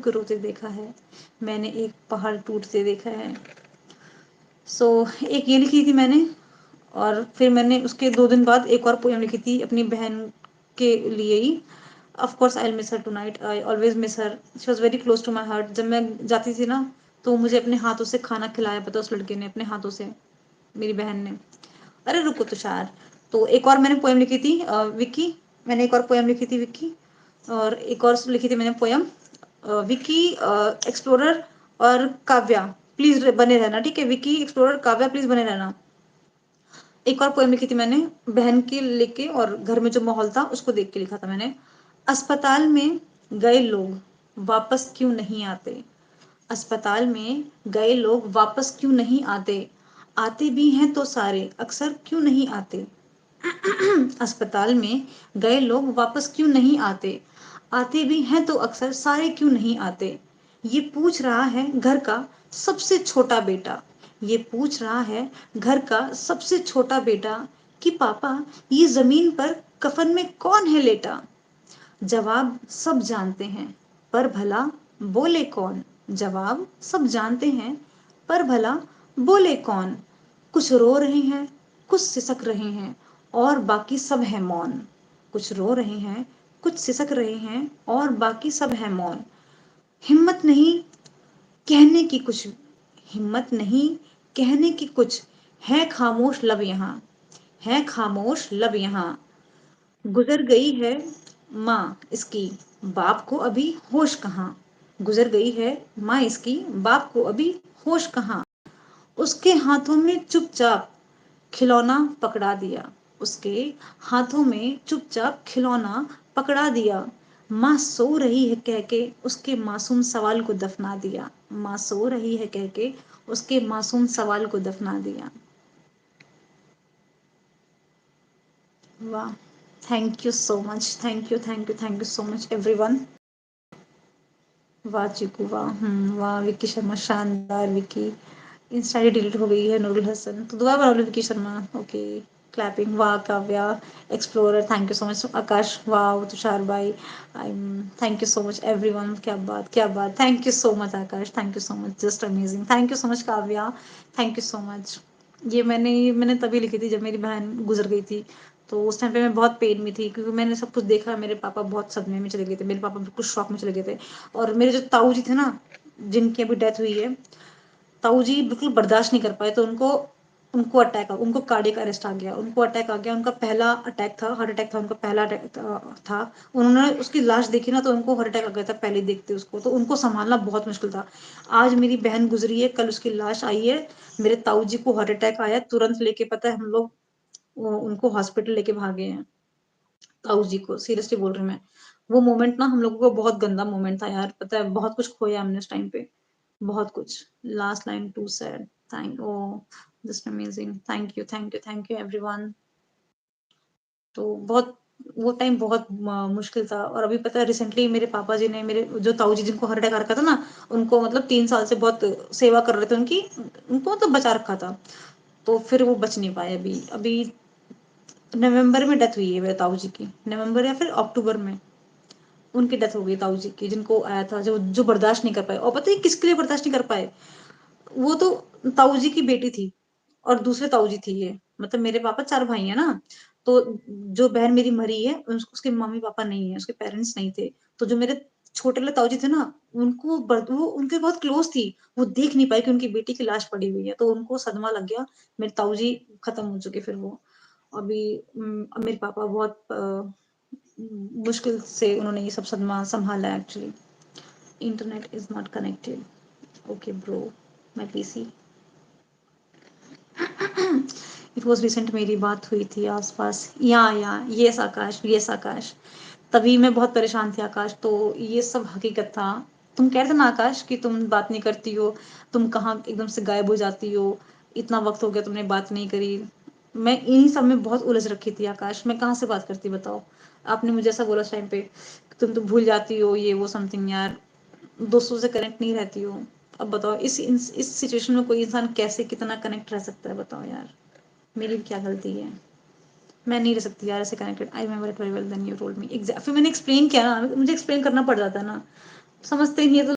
को रोते देखा है, मैंने एक पहाड़ टूटते देखा है। सो एक ये लिखी थी मैंने, और फिर मैंने उसके 2 दिन बाद एक और पोएम लिखी थी अपनी बहन के लिए ही। Of course I miss her tonight, I always miss her, she was very close to my heart. जब मैं जाती थी ना तो मुझे अपने हाथों से खाना खिलाया, पता उस लड़के ने अपने हाथों से, मेरी बहन ने। अरे रुको तुषार, तो एक और मैंने पोएम लिखी थी विक्की, मैंने एक और पोएम लिखी थी विक्की, और एक और लिखी थी मैंने पोएम विक्की एक्सप्लोरर और काव्या प्लीज बने रहना, ठीक है विक्की एक्सप्लोरर काव्या प्लीज बने रहना। एक और पोएम लिखी थी मैंने बहन के लेके, और घर में जो माहौल था उसको देख के लिखा था मैंने। अस्पताल में गए लोग वापस क्यों नहीं आते, अस्पताल में गए लोग वापस क्यों नहीं आते, आते भी हैं तो सारे अक्सर क्यों नहीं आते। अस्पताल में गए लोग वापस क्यों नहीं आते, आते भी हैं तो अक्सर सारे क्यों नहीं आते। ये पूछ रहा है घर का सबसे छोटा बेटा, ये पूछ रहा है घर का सबसे छोटा बेटा कि पापा ये जमीन पर कफन में कौन है लेटा। जवाब सब जानते हैं पर भला बोले कौन, जवाब सब जानते हैं पर भला बोले कौन। कुछ रो रहे हैं कुछ सिसक रहे हैं और बाकी सब है मौन, कुछ रो रहे हैं कुछ सिसक रहे हैं और बाकी सब है मौन। हिम्मत नहीं कहने की कुछ, हिम्मत नहीं कहने की कुछ, है खामोश लब यहाँ, है खामोश लब यहाँ। गुजर गई है माँ इसकी बाप को अभी होश कहाँ, गुजर गई है माँ इसकी बाप को अभी होश कहाँ। उसके हाथों में चुपचाप खिलौना पकड़ा दिया, उसके हाथों में चुपचाप खिलौना पकड़ा दिया। माँ सो रही है कह के उसके मासूम सवाल को दफना दिया, माँ सो रही है कह के उसके मासूम सवाल को दफना दिया। वाह, thank you so much, thank you thank you thank you so much everyone. वाह चीकू वाह, वाह विक्की शर्मा शानदार विक्की। इंस्टा आई डिलीट हो गई है नूरुल हसन, तो दुआ बना लो विक्की शर्मा। ओके, क्लैपिंग, वाह Kavya explorer, thank you so much Akash, वाह तुषार भाई, I thank you so much everyone. क्या बात क्या बात, thank you so much Akash, thank you so much, just amazing, thank you so much Kavya, thank you so much. ये मैंने तभी लिखी थी जब मेरी बहन गुजर गई थी, तो उस टाइम पे मैं बहुत पेन में थी क्योंकि मैंने सब कुछ देखा, मेरे पापा बहुत सदमे में चले गए थे, मेरे पापा बिल्कुल शॉक में चले गए थे। और मेरे जो ताऊ जी थे ना, जिनकी अभी डेथ हुई है, ताऊ जी बिल्कुल बर्दाश्त नहीं कर पाए, तो उनको उनको अटैक उनको कार्डियक अरेस्ट आ गया, उनको अटैक आ गया, उनका पहला अटैक था, हार्ट अटैक था, उनका पहला अटैक था। उन्होंने उसकी लाश देखी ना तो उनको हार्ट अटैक आ गया था पहले देखते उसको, तो उनको संभालना बहुत मुश्किल था। आज मेरी बहन गुजरी है, कल उसकी लाश आई है, मेरे ताऊ जी को हार्ट अटैक आया, तुरंत लेके पता है हम लोग उनको हॉस्पिटल लेके भागे हैं, ताऊ जी को सीरियसली बोल रही हूँ मैं। वो मोमेंट ना हम लोगों को बहुत गंदा मोमेंट था यार, पता है बहुत कुछ खोया हमने उस टाइम पे, बहुत कुछ। Last line too sad, thank oh just amazing, thank you everyone. तो बहुत वो टाइम बहुत मुश्किल था। और अभी पता है रिसेंटली मेरे पापा जी ने, मेरे जो ताऊ जी जिनको हार्ट अटैक आ रखा था ना, उनको मतलब 3 साल से बहुत सेवा कर रहे थे उनकी, उनको मतलब बचा रखा था, तो फिर वो बच नहीं पाए। अभी अभी नवंबर में डेथ हुई है मेरे ताऊ जी की, नवंबर या फिर अक्टूबर में उनकी डेथ हो गई ताऊ जी की, जिनको आया था, जो जो बर्दाश्त नहीं कर पाए। और पता है किसके लिए बर्दाश्त नहीं कर पाए, वो तो ताऊ जी की बेटी थी और दूसरे ताऊ जी थी ये, मतलब मेरे पापा 4 भाई हैं ना, तो जो बहन मेरी मरी है उसके मम्मी पापा नहीं है, उसके पेरेंट्स नहीं थे, तो जो मेरे छोटे वाले ताऊ जी थे ना, वो उनके बहुत क्लोज थी, वो देख नहीं पाई कि उनकी बेटी की लाश पड़ी हुई है, तो उनको सदमा लग गया। मेरे ताऊ जी खत्म हो चुके फिर वो। अभी अब मेरे पापा बहुत मुश्किल से उन्होंने ये सब सदमा संभाला actually. Internet is not connected, okay bro, my PC. It was recent, मेरी बात हुई थी आसपास, या यस आकाश, यस आकाश, तभी मैं बहुत परेशान थी आकाश, तो ये सब हकीकत था। तुम कह रहे थे ना आकाश कि तुम बात नहीं करती हो, तुम कहाँ एकदम से गायब हो जाती हो, इतना वक्त हो गया तुमने बात नहीं करी। मैं इन्हीं सब में बहुत उलझ रखी थी आकाश, मैं कहाँ से बात करती बताओ। आपने मुझे ऐसा बोला उस टाइम पे, तुम तो भूल जाती हो ये वो समथिंग यार, दोस्तों से कनेक्ट नहीं रहती हो। अब बताओ इस सिचुएशन में कोई इंसान कैसे कितना कनेक्ट रह सकता है बताओ यार, मेरी भी क्या गलती है, मैं नहीं रह सकती यार ऐसे connected. I remember it very well when you told me, फिर मैंने एक्सप्लेन किया ना, मुझे एक्सप्लेन करना पड़ जाता है ना, समझते नहीं है तो